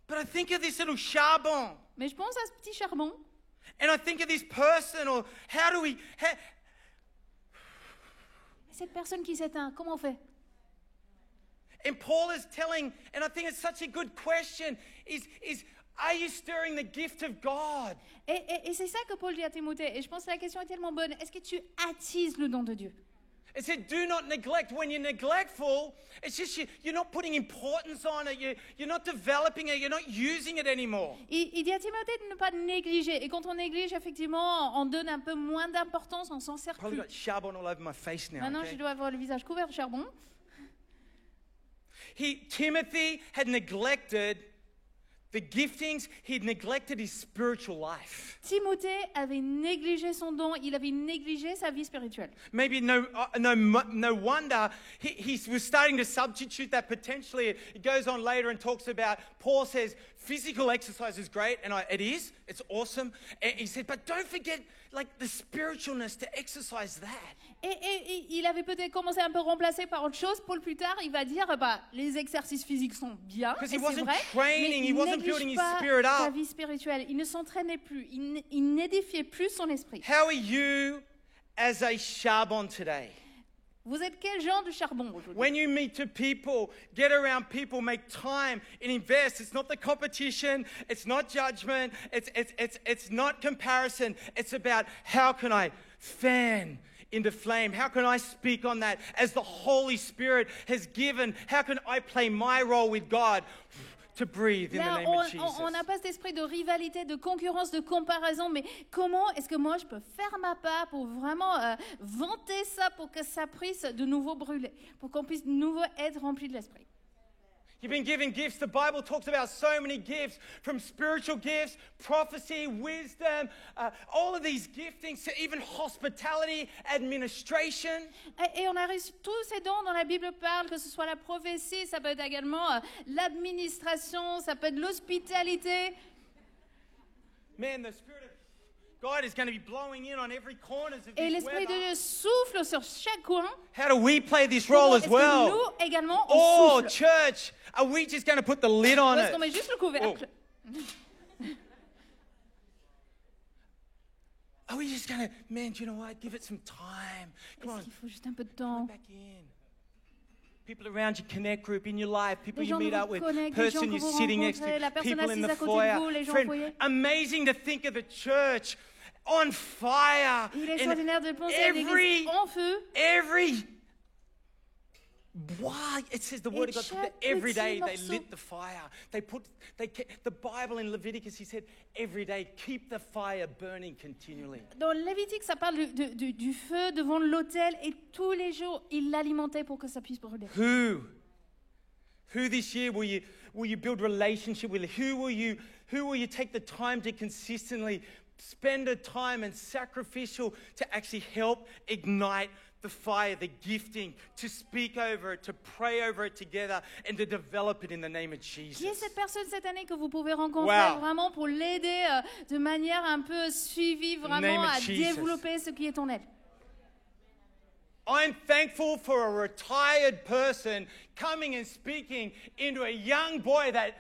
but I think of this little charbon, mais je pense à ce petit charbon. and I think of this person, or Cette personne qui s'éteint, comment on fait? and Paul is telling, and I think it's such a good question, is are you stirring the gift of God? Et c'est ça que Paul dit à Timothée. Et je pense que la question est tellement bonne. Est-ce que tu attises le don de Dieu? It said, do not neglect. When you're neglectful, it's just you're not putting importance on it. You're not developing it. You're not using it anymore. Il dit à Timothée de ne pas négliger. Et quand on néglige, effectivement, on donne un peu moins d'importance, on s'en sert Probably plus. got charbon all over my face now. Maintenant, Okay? je dois avoir le visage couvert de charbon. Timothy had neglected the giftings. He'd neglected his spiritual life. Timothée avait négligé son don, il avait négligé sa vie spirituelle. Maybe no wonder he was starting to substitute that potentially. It goes on later and talks about, Paul says, physical exercise is great, and it is, it's awesome. And he said, but don't forget like the spiritualness to exercise that. Et il avait peut-être commencé un peu remplacé par autre chose. Paul, plus tard, il va dire, les exercices physiques sont bien, et Because c'est he wasn't vrai, training, mais he il wasn't building néglige his pas spirit sa up. vie spirituelle. Il ne s'entraînait plus, il n'édifiait plus son esprit. How are you as a charbon today? Vous êtes quel genre de charbon aujourd'hui? When you meet to people, get around people, make time and invest. It's not the competition. It's not judgment. It's not comparison. It's about how can I fan into flame? How can I speak on that as the Holy Spirit has given? How can I play my role with God to breathe in the Là, name of Jesus? on n'a pas cet esprit de rivalité, de concurrence, de comparaison, mais comment est-ce que moi je peux faire ma part pour vraiment vanter ça, pour que ça puisse de nouveau brûler, pour qu'on puisse de nouveau être rempli de l'esprit? You've been given gifts. The Bible talks about so many gifts, from spiritual gifts, prophecy, wisdom, all of these giftings, to even hospitality, administration. Et on a reçu tous ces dons dont la Bible parle, que ce soit la prophétie, ça peut être également l'administration, ça peut être l'hospitalité. Man, the Spirit of God is going to be blowing in on every corner of Et this l'Esprit de weather. Dieu souffle sur chaque coin. How do we play this Comment role as est-ce que well? nous également Oh, on souffle? church, are we just going to put the lid on Ou est-ce qu'on met it? juste le couvercle? Are we just going to, man, do you know what? Give it some time. Come Est-ce on, qu'il faut juste un peu de temps? back in. People around your connect group, in your life, people Les you gens meet que up vous with, connectez, les gens person que you're vous sitting next rencontrez, la to, personne people in assise the à côté de vous, foyer. les gens au Friend, foyer. amazing to think of the church on fire. Il est And extraordinaire de penser à l'église en feu. Wow, it says the word of God chaque that every day petit they morceau. lit the fire. The Bible in Leviticus, he said, every day keep the fire burning continually. Dans Lévitique, ça parle du feu devant l'autel et tous les jours, il l'alimentait pour que ça puisse brûler. Who this year will you build relationship with? Who will you take the time to consistently spend the time and sacrificial to actually help ignite the fire, the gifting, to speak over it, to pray over it together, and to develop it in the name of Qui est Jesus? cette personne cette année que vous pouvez rencontrer Wow. vraiment pour l'aider de manière un peu suivie, name vraiment of à Jesus. développer ce qui est en elle? I'm thankful for a retired person coming and speaking into a young boy that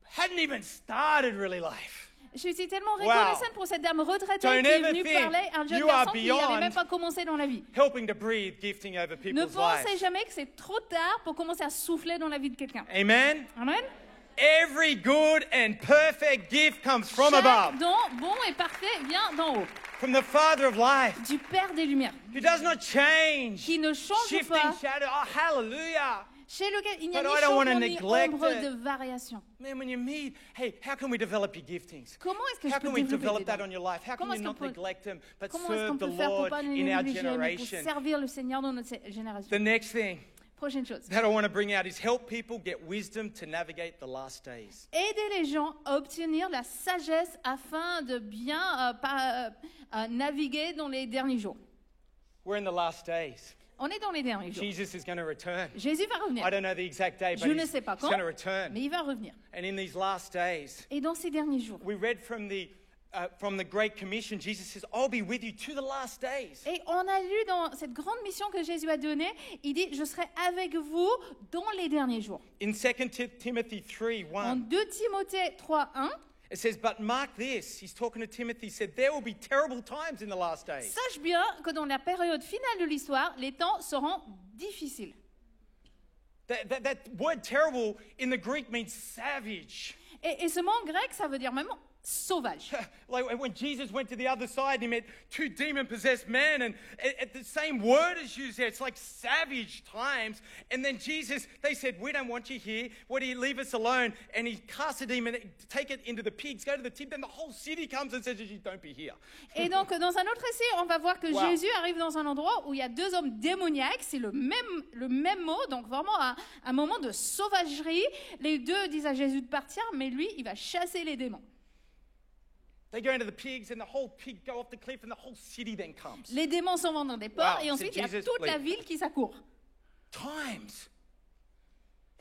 hadn't even started really life. Je suis tellement Wow. reconnaissante pour cette dame retraitée Don't qui est ever venue think parler à un jeune you are garçon qui n'avait beyond même pas commencé dans la vie. Helping to breathe gifting over Ne people's pensez lives. jamais que c'est trop tard pour commencer à souffler dans la vie de quelqu'un. Amen? Amen. Every good and perfect gift comes from Chaque above, don bon et parfait vient d'en haut, from the Father of life, du Père des Lumières, who does not change, qui ne change shifting pas, shadow. Oh, hallelujah. chez lequel il n'y a But ni I don't wanna changement ni neglect ombre it. de variation. Man, when you meet, hey, how can we develop your giftings? Comment est-ce que je How peux can we développer develop des that dons? on your life? How can Comment you est-ce not qu'on peut- neglect them, but Comment est-ce serve qu'on the peut faire pour Lord pas les in our négliger, mais pour generation? servir le Seigneur dans notre génération? The next thing Prochaine chose. that I want to bring out is help people get wisdom to navigate the last days. Aider les gens à obtenir la sagesse afin de bien naviguer dans les derniers jours. We're in the last days. On est dans les derniers jours. Jesus is going to return. Jésus va revenir. I don't know the exact day, but Je ne he's sais pas quand, going to return. mais il va revenir. And in these last days, Et dans ces derniers jours. we read from the Great Commission, Jesus says, I'll be with you to the last days. Et on a lu dans cette grande mission que Jésus a donnée, il dit, je serai avec vous dans les derniers jours. In 2 Timothy 3, En 1, 2 Timothée 3:1, it says, but mark this, he's talking to Timothy, he said, there will be terrible times in the last days. sache bien que dans la période finale de l'histoire, les temps seront difficiles. That word terrible in the Greek means savage. Et ce mot grec, ça veut dire même sauvage. Like when Jesus went to the other side, he met two demon-possessed men, and the same word is used there. It's like savage times. And then Jesus, they said, "We don't want you here. Why do you leave us alone?" And he cast a demon, take it into the pigs, go to the pig. Then the whole city comes and says, "Don't be here." Et donc, dans un autre récit, on va voir que Wow. Jésus arrive dans un endroit où il y a deux hommes démoniaques. C'est le même mot, donc vraiment un moment de sauvagerie. Les deux disent à Jésus de partir, mais lui, il va chasser les démons. They go into the pigs, and the whole pig go off the cliff, and the whole city then comes. Les démons s'en vont dans des ports, Wow, et ensuite, c'est il y a Jesus, toute la please. ville qui s'accourt. Times.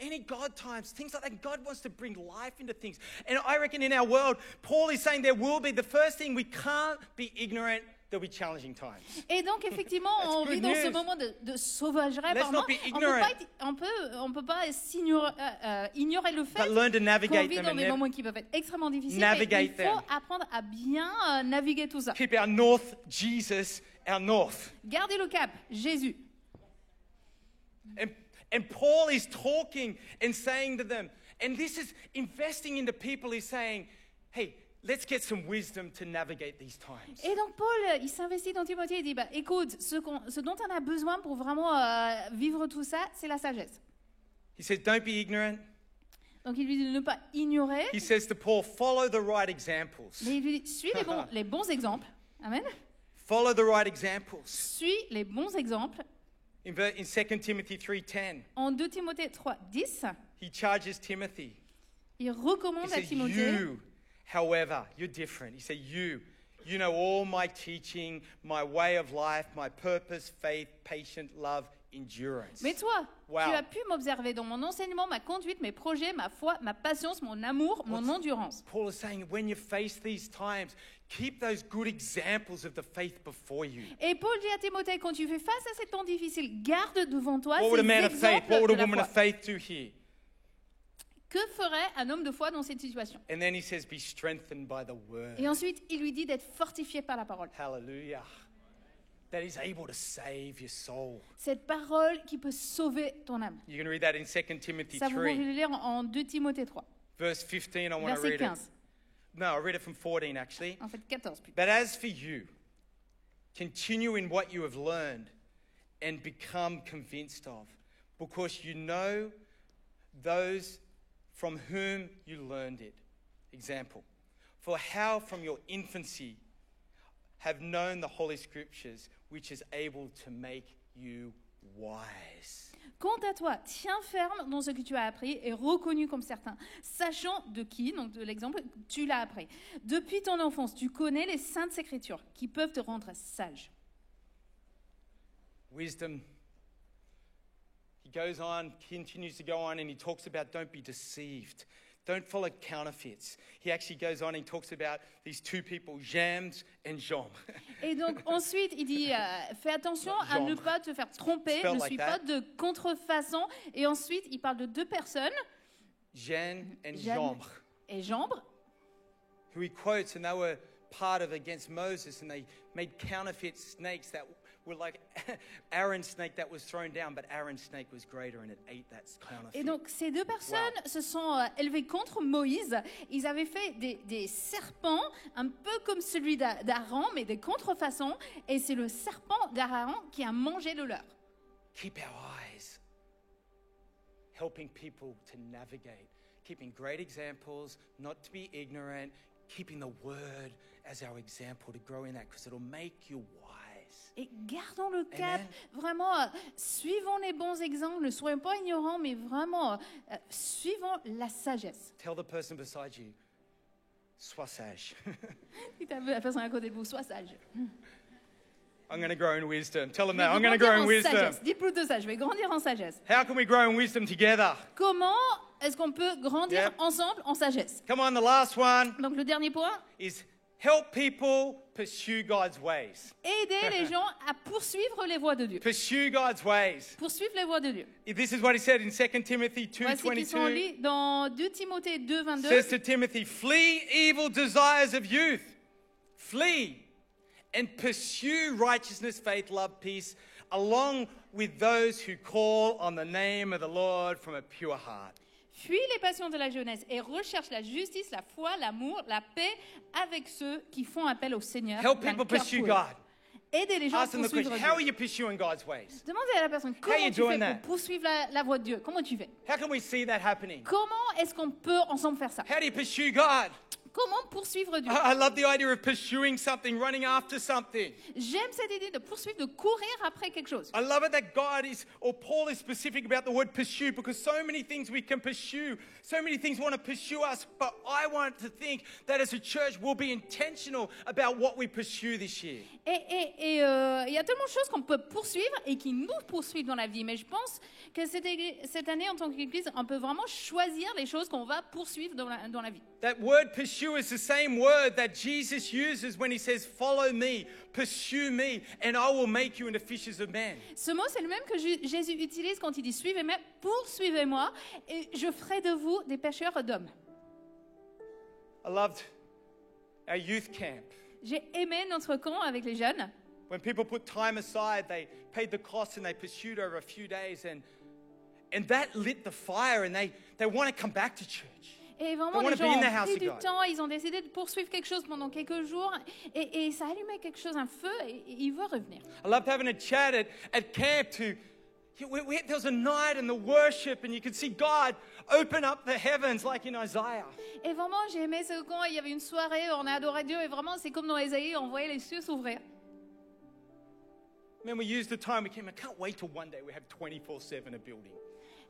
Any God times, things like that. God wants to bring life into things. And I reckon in our world, Paul is saying there will be, the first thing, we can't be ignorant, there'll be challenging times. Et donc, effectivement, That's on good vit dans ce news. moment de sauvagerie. Let's Par not moment. be On ignorant. peut pas ignorer le fait But learn to qu'on navigate vit them dans and des moments qui peuvent être extrêmement difficiles. Navigate Mais il faut them. apprendre à bien naviguer tout ça. keep our north, Jesus, our north. Gardez le cap, Jésus. And Paul is talking and saying to them, and this is investing into people, he's saying, hey, let's get some wisdom to navigate these times. Et donc Paul, il s'investit dans Timothée et dit, bah, écoute, ce dont on a besoin pour vraiment vivre tout ça, c'est la sagesse. He says, don't be ignorant. Donc il lui dit de ne pas ignorer, He says to Paul, follow the right examples. mais il lui dit, suis les bons exemples. Amen. Follow the right examples. Suis les bons exemples. In 2 Timothy 3:10, En 2 Timothée 3, 10, he charges Timothy. il He recommande à says, Timothée, you, however, you're different. He said, you know all my teaching, my way of life, my purpose, faith, patient, love, endurance. mais toi, Wow. tu as pu m'observer dans mon enseignement, ma conduite, mes projets, ma foi, ma patience, mon amour, mon endurance. Paul is saying, when you face these times, keep those good examples of the faith before you. Et Paul dit à Timothée, quand tu fais face à ces temps difficiles, garde devant toi What would a ces man of faith, exemples what would a de la woman foi. of faith do here? Que ferait un homme de foi dans cette situation? And then he says, be strengthened by the word. Et ensuite, il lui dit d'être fortifié par la parole. Hallelujah. That is able to save your soul. Cette parole qui peut sauver ton âme. You can read that in 2 Timothy Ça, vous pouvez 3, le lire en 2 Timothée 3, verse 15. I want to verset read it. 15. No, I read it from 14 actually. En fait, 14 plutôt. But as for you, continue in what you have learned and become convinced of, because you know those from whom you learned it. Example, for how from your infancy have known the Holy Scriptures, which is able to make you wise. Quant à toi, tiens ferme dans ce que tu as appris et reconnu comme certain, sachant de qui, donc de l'exemple, tu l'as appris. Depuis ton enfance, tu connais les saintes écritures qui peuvent te rendre sage. Wisdom. He goes on, continues to go on, and he talks about don't be deceived. Don't follow counterfeits. He actually goes on and he talks about these two people, James and Jean. Et donc ensuite, il dit, fais attention à ne pas te faire tromper, Spell ne like suis that. pas de contrefaçon. Et ensuite, il parle de deux personnes, Jan and Jeanne Jambre, et Jambre, who he quotes, and they were part of against Moses, and they made counterfeit snakes that were like Aaron's snake that was thrown down, but Aaron's snake was greater and it ate that counterfeit. Et donc, ces deux personnes se sont élevées contre Moïse. Ils avaient fait des serpents, un peu comme celui d'Aaron, mais des contrefaçons. Et c'est le serpent d'Aaron qui a mangé le leur. Keep our eyes, helping people to navigate, keeping great examples, not to be ignorant, keeping the word as our example to grow in that, because it'll make you wise. Et gardons le cap, Amen. vraiment, suivons les bons exemples, ne soyons pas ignorants, mais vraiment, suivons la sagesse. Tell the person beside you, sois sage. Si tu as la personne à côté de vous, sois sage. I'm going to grow in wisdom. Tell them Je vais that. I'm going to grandir grow in en wisdom. sagesse. Dis plutôt ça, je vais grandir en sagesse. How can we grow in wisdom together? Comment est-ce qu'on peut grandir Yep. ensemble en sagesse? Come on, the last one Donc le dernier point, is help people pursue God's ways. aider les gens à poursuivre les voies de Dieu. Pursue God's ways. Poursuivre les voies de Dieu. This is what he said in 2 Timothy Voici qui sont 2:22. lus dans 2 Timothée 2, 22. Says to Timothy, flee evil desires of youth. Flee and pursue righteousness, faith, love, peace, along with those who call on the name of the Lord from a pure heart. Fuis les passions de la jeunesse et recherche la justice, la foi, l'amour, la paix avec ceux qui font appel au Seigneur. Help d'un people cœur pursue pur. God. Aidez les gens à Ask them the poursuivre question, how are Dieu. you pursuing God's ways? Demandez à la personne, comment you tu doing fais that? pour poursuivre la voie de Dieu? Comment tu fais? How can we see that happening? Comment est-ce qu'on peut ensemble faire ça? How do you pursue God? Comment poursuivre Dieu? I love the idea of pursuing something, running after something. J'aime cette idée de poursuivre, de courir après quelque chose. I love it that God is, or Paul is specific about the word pursue, because so many things we can pursue, so many things want to pursue us, but I want to think that as a church we'll be intentional about what we pursue this year. Et il y a tellement de choses qu'on peut poursuivre et qui nous poursuivent dans la vie. Mais je pense que cette année, en tant qu'Église, on peut vraiment choisir les choses qu'on va poursuivre dans la vie. That word pursue is the same word that Jesus uses when he says, follow me, pursue me, and I will make you into fishers of men. Ce mot, c'est le même que Jésus utilise quand il dit « Suivez-moi, poursuivez-moi, et je ferai de vous des pêcheurs d'hommes. I loved our youth camp. » J'ai aimé notre camp avec les jeunes. When people put time aside, they paid the cost and they pursued over a few days, and that lit the fire, and they want to come back to church. Et vraiment, They wanna les gens be in the ont house pris of du God. temps, ils ont décidé de poursuivre quelque chose pendant quelques jours, et ça allumait quelque chose, un feu, et ils veulent revenir. I loved having a chat at camp there was a night and the worship, and you could see God open up the heavens like in Isaiah. Et vraiment, j'ai aimé ce camp, il y avait une soirée, on a adoré Dieu, et vraiment, c'est comme dans Ésaïe, on voyait les cieux s'ouvrir. Man, we used the time, I can't wait till one day we have 24/7 a building.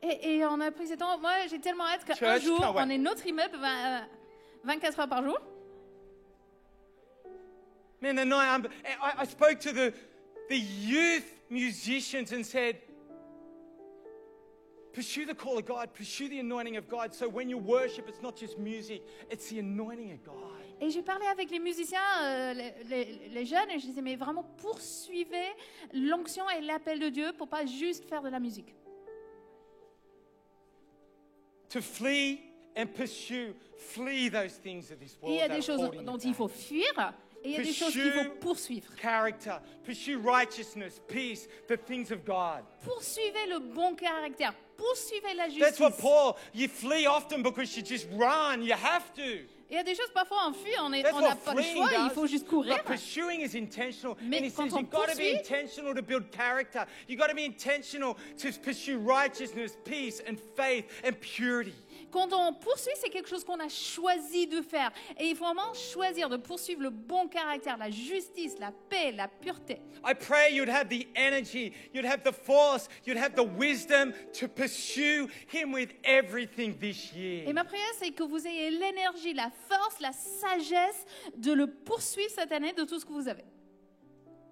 Et on a pris ce temps. Moi, j'ai tellement hâte qu'un Church, jour, can't wait. on ait notre immeuble 24 heures par jour. Man, the night I spoke to the youth musicians and said, pursue the call of God, pursue the anointing of God, so when you worship, it's not just music, it's the anointing of God. Et j'ai parlé avec les musiciens, les jeunes, et je disais, mais vraiment, poursuivez l'onction et l'appel de Dieu pour pas juste faire de la musique. To flee and pursue, flee those things of this Et il world y a that des are choses holding you dont il back. faut fuir, et il y a des choses qu'il faut poursuivre. Character, pursue righteousness, peace, the things of God. Poursuivez le bon caractère, poursuivez la That's what justice. Paul, you flee often because you just run, you have to. Il y a des choses, parfois, on fuit, on That's n'a what pas le fleeing choix, il does. faut juste courir. But pursuing is intentional. Mais And he quand says on you've got to be poursuit- intentional to build character. You've got to be intentional to pursue righteousness, peace, and faith, and purity. Quand on poursuit, c'est quelque chose qu'on a choisi de faire. Et il faut vraiment choisir de poursuivre le bon caractère, la justice, la paix, la pureté. I pray you'd have the energy, you'd have the force, you'd have the wisdom to pursue him with everything this year. Et ma prière, c'est que vous ayez l'énergie, la force, la sagesse de le poursuivre cette année de tout ce que vous avez.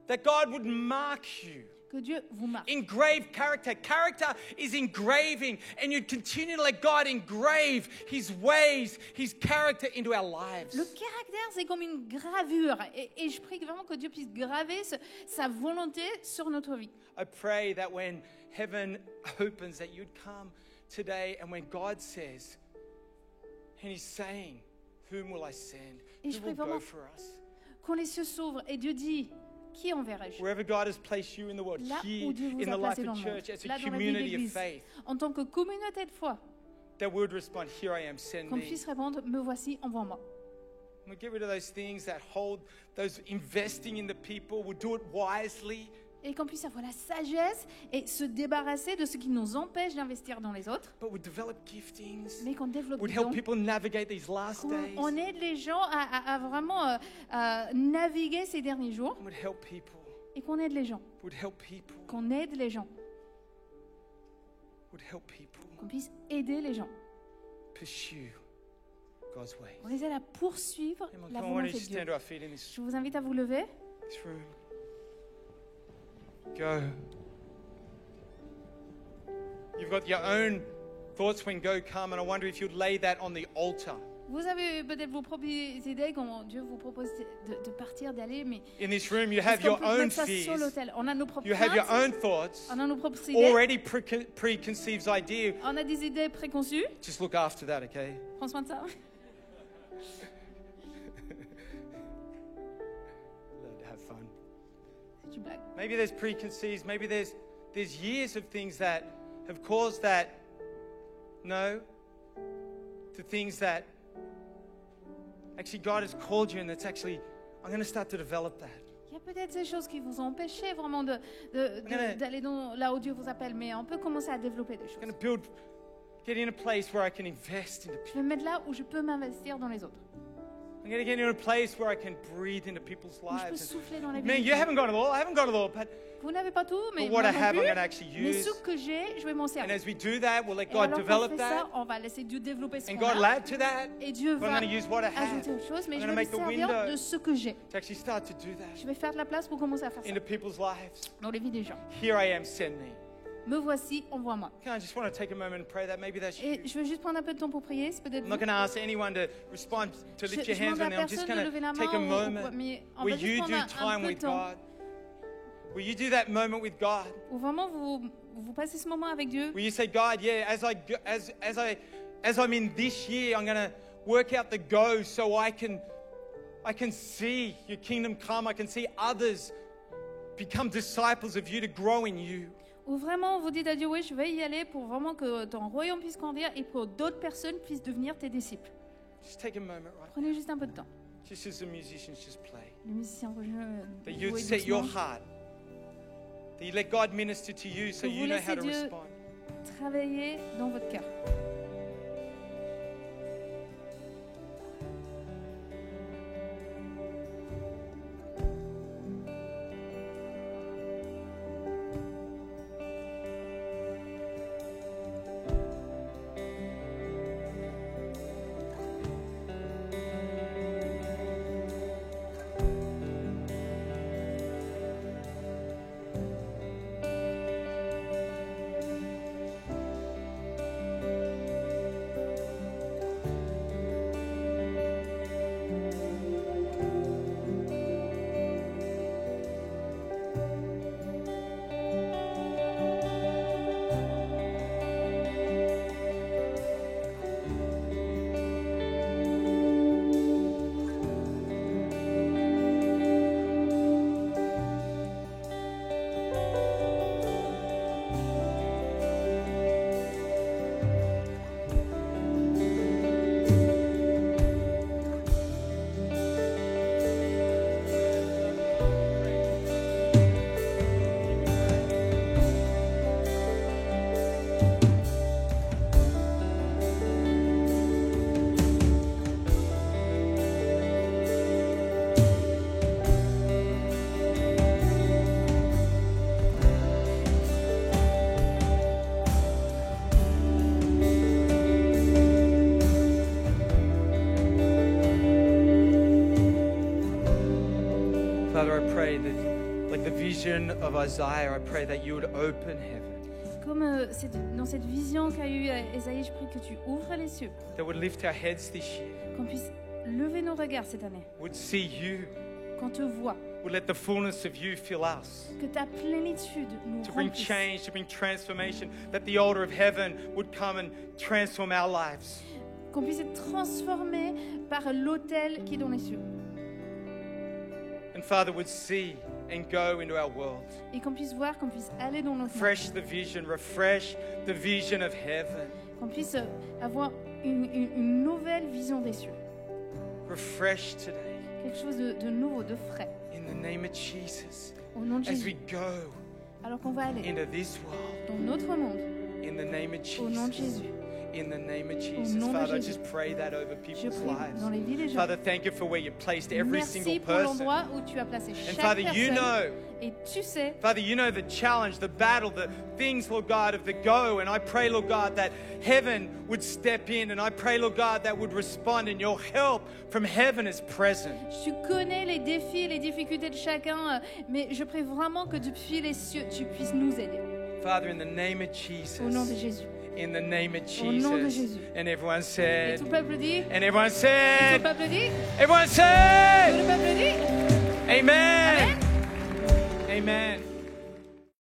That God would mark you. Que Dieu vous marque. Engrave character. Character is engraving, and you'd continue to let God engrave his ways, his character into our lives. Le caractère, c'est comme une gravure. Et je prie vraiment que Dieu puisse graver sa volonté sur notre vie. I pray that when heaven opens, that you'd come today, and when God says, and he's saying, whom will I send? Et je Who prie will go vraiment for us? Quand les cieux s'ouvrent et Dieu dit, qui enverrai-je? Wherever God has placed you in the world, Là here où Dieu vous in a the life placé dans of le monde, church, as a là dans la vie de community of l'Église, faith, en tant que communauté de foi, that we would respond, here I am, send qu'on me. puisse répondre, me voici, envoie-moi. We'll get rid of those things that hold, those investing in the people. We'll do it wisely. Et qu'on puisse avoir la sagesse et se débarrasser de ce qui nous empêche d'investir dans les autres, But we develop giftings. mais qu'on développe Would des help dons, people navigate these last days. qu'on aide les gens à vraiment naviguer ces derniers jours, Would help people. et qu'on aide les gens, Would help people. qu'on aide les gens, Would help people qu'on puisse aider les gens. pursue God's ways. On les aide à poursuivre Come on, la come on, why don't volonté you de just Dieu. stand to our feet in this Je vous invite à vous lever. room. Go. You've got your own thoughts when go come, and I wonder if you'd lay that on the altar. Vous avez peut-être vos propres idées, quand Dieu vous propose de partir, d'aller, mais In this room, you est-ce have qu'on your peut own mettre ça sur fears. l'autel? On a nos propres You have your craintes, own thoughts, on a nos propres idées, already preconceived idea. on a des idées préconçues. Just look after that, okay? Prends soin de ça. Learn to have fun. Tu blagues. Maybe there's preconceived, maybe there's years of things that have caused that. No, to things that actually God has called you, and that's actually, I'm going to start to develop that. Il y a peut-être ces choses qui vous empêchaient vraiment gonna- d'aller là où Dieu vous appelle, mais on peut commencer à développer des I'm choses. going to get in a place where I can invest into Je people. vais me mettre là où je peux m'investir dans les autres, I'm going to get in a place where I can breathe into people's où je peux lives. souffler dans la vie. Man, des you gens. haven't got it all. I haven't got it all, but Vous n'avez pas tout, mais what moi I non have, I'm plus. going to actually Mais use. ce que j'ai, je vais m'en And servir. as we do that, we'll let Et God alors qu'on develop fait that. ça, on va laisser Dieu développer ce And qu'on God a. add to that. Et Dieu But I'm va going to use what I have ajouter autre chose, mais I'm je gonna vais me make the servir window. de ce que j'ai. to actually start to do that Je vais faire de la place pour commencer à faire ça into people's lives. dans les vies des gens. Here I am, send me. Me voici, envoie-moi. I just want to take a moment and pray that. Maybe that's you. Et je veux juste prendre un peu de temps pour prier, c'est peut-être I'm not vous. going to ask anyone to respond, to lift your Je hands demande à right now. I'm just personne de going lever la to main take a ou quoi, moment mais on where va juste you prendre do un time peu de with temps God. Will you do that moment with God? où vraiment vous passez ce moment avec Dieu. Will you say, God, yeah, as I'm in this year, I'm going to work out the go so I can see your kingdom come. I can see others become disciples of you, to grow in you. Où vraiment vous dites à Dieu, oui, je vais y aller pour vraiment que ton royaume puisse grandir et pour d'autres personnes puissent devenir tes disciples. Just take a moment, right? Prenez juste un peu de temps. Just as the musicians just play. Les musiciens vont That you'd jouer set your doucement. heart. That you let God minister to you so Que you vous know how laissez to Dieu respond. travailler dans votre cœur. Father, I pray that, like the vision of Isaiah, I pray that you would open heaven, Comme dans cette vision qu'a eu Esaïe, je prie que tu ouvres les cieux, that would lift our heads this year, qu'on puisse lever nos regards cette année, would see you, qu'on te voit, would let the fullness of you fill us, que ta plénitude nous to bring remplisse, change, to bring transformation, that the altar of heaven would come and transform our lives. qu'on puisse être transformé par l'autel qui est dans les cieux, And Father, would see and go into our world. et qu'on puisse voir, qu'on puisse aller dans notre monde, Refresh the vision of heaven. qu'on puisse avoir une nouvelle vision des cieux, Refresh today quelque chose de nouveau, de frais, in the name of Jesus. au nom de As Jésus. we go Alors qu'on va aller into this world, dans notre monde, in the name of au nom de Jesus. Jésus. In the name of Jesus. nom de Father, I Jésus. just pray that over Je people's prie lives. dans les vies des gens. Father, thank you for where you placed every single Merci pour person. l'endroit où tu as placé And chaque Father, you personne. know, Et tu sais, Father, you know the challenge, the battle, the things, Lord God, of the go. And I pray, Lord God, that heaven would step in. And I pray, Lord God, that would respond. And your help from heaven is present. tu connais les défis, les difficultés de chacun, mais je prie vraiment que depuis les cieux, tu puisses nous aider. Father, in the name of Jesus. Au nom de Jésus. In the name of Au nom de Jesus. Jésus. And everyone Et said, tout le peuple dit, and everyone tout le said, peuple dit, everyone tout said, le peuple dit. Amen. Amen.